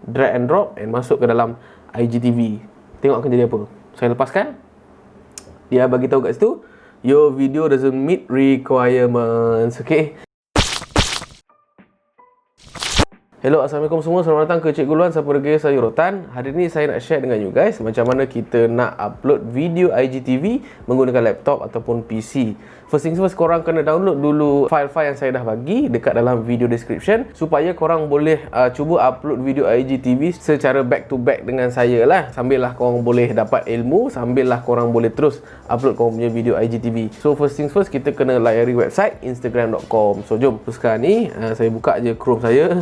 drag and drop and masuk ke dalam IGTV. Tengok akan jadi apa. Saya lepaskan. Dia bagi tahu kat situ, your video doesn't meet requirements. Okay. Hello, Assalamualaikum semua. Selamat datang ke Cikgu Ulwan, siapa lagi saya Rotan. Hari ni saya nak share dengan you guys macam mana kita nak upload video IGTV menggunakan laptop ataupun PC. First things first, korang kena download dulu file-file yang saya dah bagi dekat dalam video description supaya korang boleh cuba upload video IGTV secara back to back dengan saya lah. Sambil lah korang boleh dapat ilmu, sambil lah korang boleh terus upload korang punya video IGTV. So first things first, kita kena layari website instagram.com. So jom, sekarang ni saya buka je Chrome saya.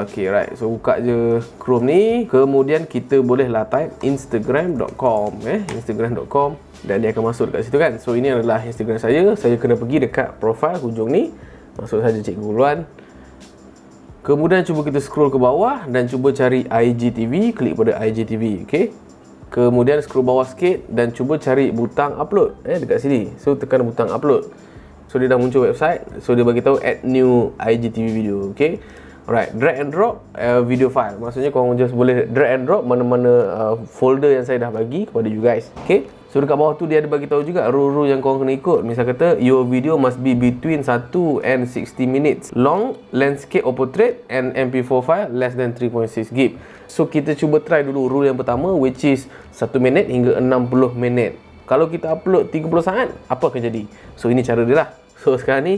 Okay, right. So buka je Chrome ni, kemudian kita bolehlah type instagram.com instagram.com dan dia akan masuk dekat situ kan. So ini adalah Instagram saya. Saya kena pergi dekat profile hujung ni, masuk saja Cikgu Ulwan. Kemudian cuba kita scroll ke bawah dan cuba cari IGTV, klik pada IGTV, okey. Kemudian scroll bawah sikit dan cuba cari butang upload dekat sini. So tekan butang upload. So dia dah muncul website. So dia bagi tahu add new IGTV video, okey. Alright, drag and drop video file. Maksudnya korang just boleh drag and drop mana-mana folder yang saya dah bagi kepada you guys. Okay, so dekat bawah tu dia ada bagi tahu juga rule-rule yang korang kena ikut. Misal kata your video must be between 1 and 60 minutes long, landscape or portrait, and MP4 file less than 3.6 GB. So kita cuba try dulu rule yang pertama, which is 1 minit hingga 60 minit. Kalau kita upload 30 saat, apa akan jadi? So ini cara dia lah. So sekarang ni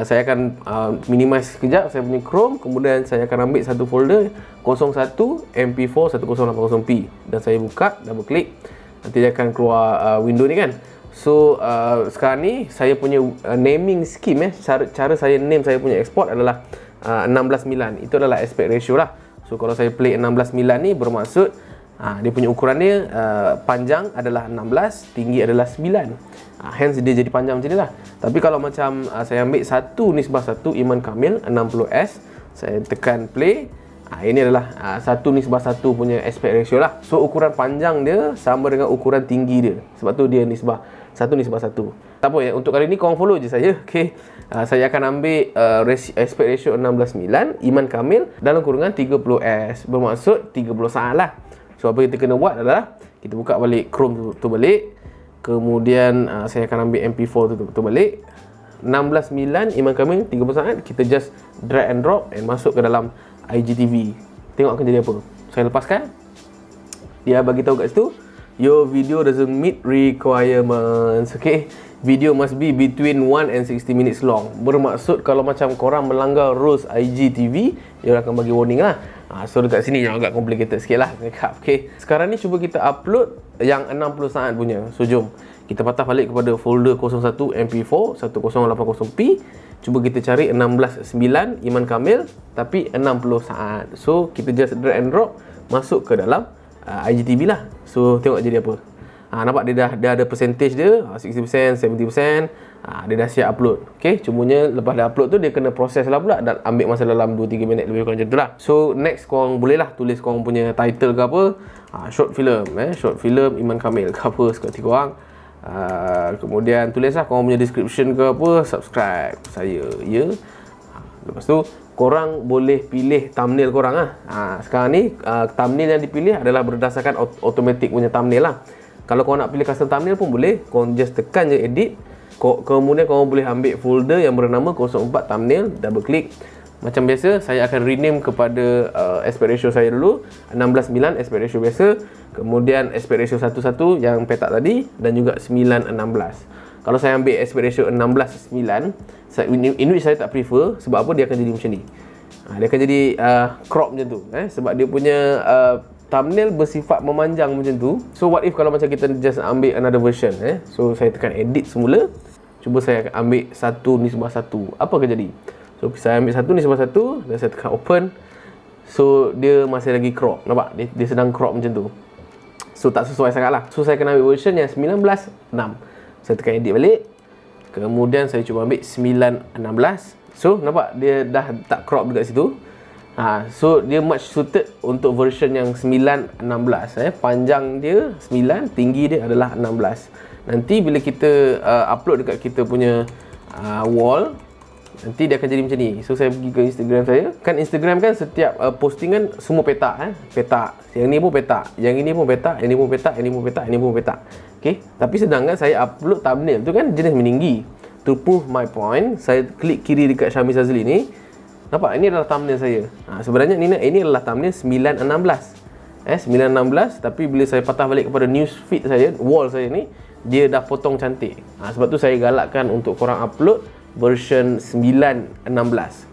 saya akan minimize sekejap saya punya Chrome, kemudian saya akan ambil satu folder 01 MP4 1080p dan saya buka, double klik, nanti dia akan keluar window ni kan. So sekarang ni saya punya naming scheme cara saya name saya punya export adalah 16:9. Itu adalah aspect ratio lah. So kalau saya play 16:9 ni bermaksud dia punya ukuran dia panjang adalah 16, tinggi adalah 9. Hence dia jadi panjang macam ni lah. Tapi kalau macam saya ambil 1:1 Iman Kamil 60S, saya tekan play, ini adalah 1:1 punya aspect ratio lah. So ukuran panjang dia sama dengan ukuran tinggi dia. Sebab tu dia nisbah 1:1. Tak apa ya, untuk kali ni korang follow je saya. Okay, saya akan ambil aspect ratio 16:9 Iman Kamil dalam kurungan 30S, bermaksud 30 saat lah. So apa kita kena buat adalah kita buka balik Chrome tu balik, kemudian saya akan ambil MP4 tu balik, 16:9 Iman Kamil 30 saat, kita just drag and drop and masuk ke dalam IGTV. Tengok akan jadi apa. Saya lepaskan. Dia bagi tahu kat situ, your video doesn't meet requirements. Okay, video must be between 1 and 60 minutes long. Bermaksud kalau macam korang melanggar rules IGTV, dia akan bagi warning lah. So dekat sini yang agak complicated sikit lah. Okay, sekarang ni cuba kita upload yang 60 saat punya. So jom kita patah balik kepada folder 01 MP4 1080p. Cuba kita cari 16:9 Iman Kamil tapi 60 saat. So kita just drag and drop masuk ke dalam IGTV lah. So tengok jadi apa. Nampak dia dah ada percentage dia 60%, 70%. Dia dah siap upload. Okay, cumanya lepas dah upload tu dia kena proses lah pula dan ambil masa dalam 2-3 minit lebih kurang macam tu lah. So next korang boleh lah tulis korang punya title ke apa, short film short film Iman Kamil ke apa suka hati korang. Kemudian tulislah korang punya description ke apa, subscribe saya ya. Lepas tu korang boleh pilih thumbnail korang lah. Sekarang ni thumbnail yang dipilih adalah berdasarkan automatic punya thumbnail lah. Kalau korang nak pilih custom thumbnail pun boleh, korang just tekan je edit. Kemudian korang boleh ambil folder yang bernama 04 thumbnail, double klik. Macam biasa saya akan rename kepada aspect ratio saya dulu 16:9 aspect ratio biasa, kemudian aspect ratio 11 yang petak tadi, dan juga 9:16. Kalau saya ambil aspect ratio 16:9, in which saya tak prefer. Sebab apa? Dia akan jadi macam ni. Dia akan jadi crop macam tu sebab dia punya thumbnail bersifat memanjang macam tu. So what if kalau macam kita just ambil another version So saya tekan edit semula. Cuba saya ambil 1:1. Apa akan jadi? So saya ambil 1:1 dan saya tekan open. So dia masih lagi crop. Nampak? Dia sedang crop macam tu. So tak sesuai sangat lah. So saya kena ambil version yang 19:6. Saya tekan edit balik. Kemudian saya cuba ambil 9:16. So nampak? Dia dah tak crop dekat situ. So dia much suited untuk version yang 9:16 panjang dia 9, tinggi dia adalah 16. Nanti bila kita upload dekat kita punya wall, nanti dia akan jadi macam ni. So saya pergi ke Instagram saya. Kan Instagram kan setiap postingan semua petak petak. Yang ni pun petak, yang ini pun petak, yang ni pun petak, yang ni pun petak, yang ni pun petak. Okey, tapi sedangkan saya upload thumbnail tu kan jenis meninggi. To prove my point, saya klik kiri dekat Syamil Sazli ni. Nampak, ini adalah thumbnail saya. Sebenarnya ini adalah thumbnail 916. 916, tapi bila saya patah balik kepada news feed saya, wall saya ni, dia dah potong cantik. Sebab tu saya galakkan untuk korang upload version 916.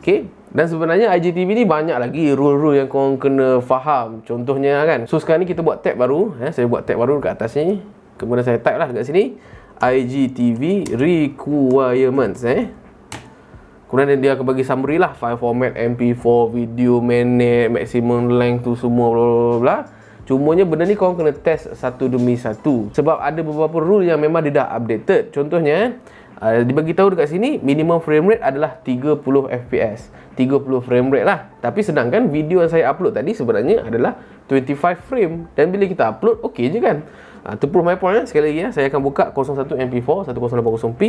Okay? Dan sebenarnya IGTV ni banyak lagi rule-rule yang korang kena faham. Contohnya kan, so sekarang ni kita buat tab baru. Saya buat tab baru dekat atas ni. Kemudian saya type lah dekat sini IGTV requirements. Kemudian dia akan bagi summary lah, file format MP4, video minute, maximum length tu semua bla bla bla. Cumanya benda ni korang kena test satu demi satu. Sebab ada beberapa rule yang memang dia dah updated. Contohnya dibagi tahu dekat sini minimum frame rate adalah 30 fps. 30 frame rate lah. Tapi sedangkan video yang saya upload tadi sebenarnya adalah 25 frame. Dan bila kita upload, okey je kan. To prove my point, sekali lagi saya akan buka 01 MP4 1080p.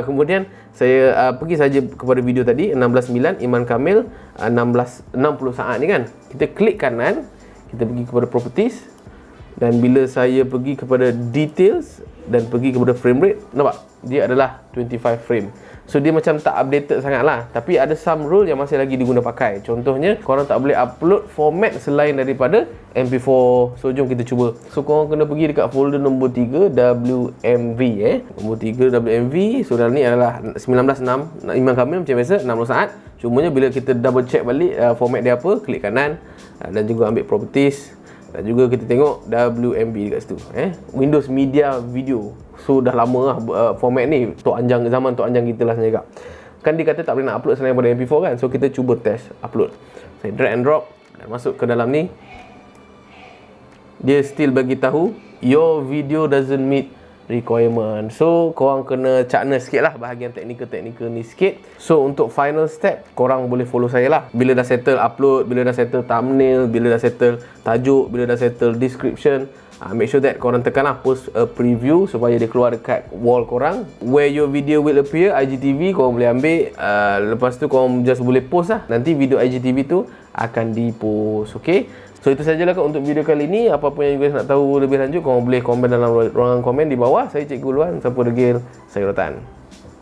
Kemudian saya pergi saja kepada video tadi 16.9 Iman Kamil 60 saat ni kan. Kita klik kanan, kita pergi kepada properties, dan bila saya pergi kepada details dan pergi kepada frame rate, nampak dia adalah 25 frame. So dia macam tak updated sangat lah. Tapi ada some rule yang masih lagi diguna pakai. Contohnya, korang tak boleh upload format selain daripada MP4. So jom kita cuba. So korang kena pergi dekat folder nombor 3 WMV. Nombor 3 WMV. So dalam ni adalah 19.6 Iman Kamil macam biasa 60 saat. Cumanya bila kita double check balik format dia apa, klik kanan dan juga ambil properties. Dan juga kita tengok WMV dekat situ. Windows Media Video. So dah lama lah format ni. Zaman Tok Anjang kita lah sebenarnya. Kan dia kata tak boleh nak upload selain daripada MP4 kan. So kita cuba test upload. Saya drag and drop dan masuk ke dalam ni. Dia still bagi tahu your video doesn't meet requirement. So korang kena cakna sikit lah bahagian teknikal ni sikit. So untuk final step, korang boleh follow saya lah. Bila dah settle upload, bila dah settle thumbnail, bila dah settle tajuk, bila dah settle description, make sure that korang tekan lah post a preview supaya dia keluar dekat wall korang. Where your video will appear, IGTV korang boleh ambil. Lepas tu korang just boleh post lah. Nanti video IGTV tu akan di-post. Okay, so itu sajalah untuk video kali ni. Apa-apa yang you guys nak tahu lebih lanjut, korang boleh komen dalam ruangan komen di bawah. Saya Cikgu Ulwan, siapa degil, saya Rotan.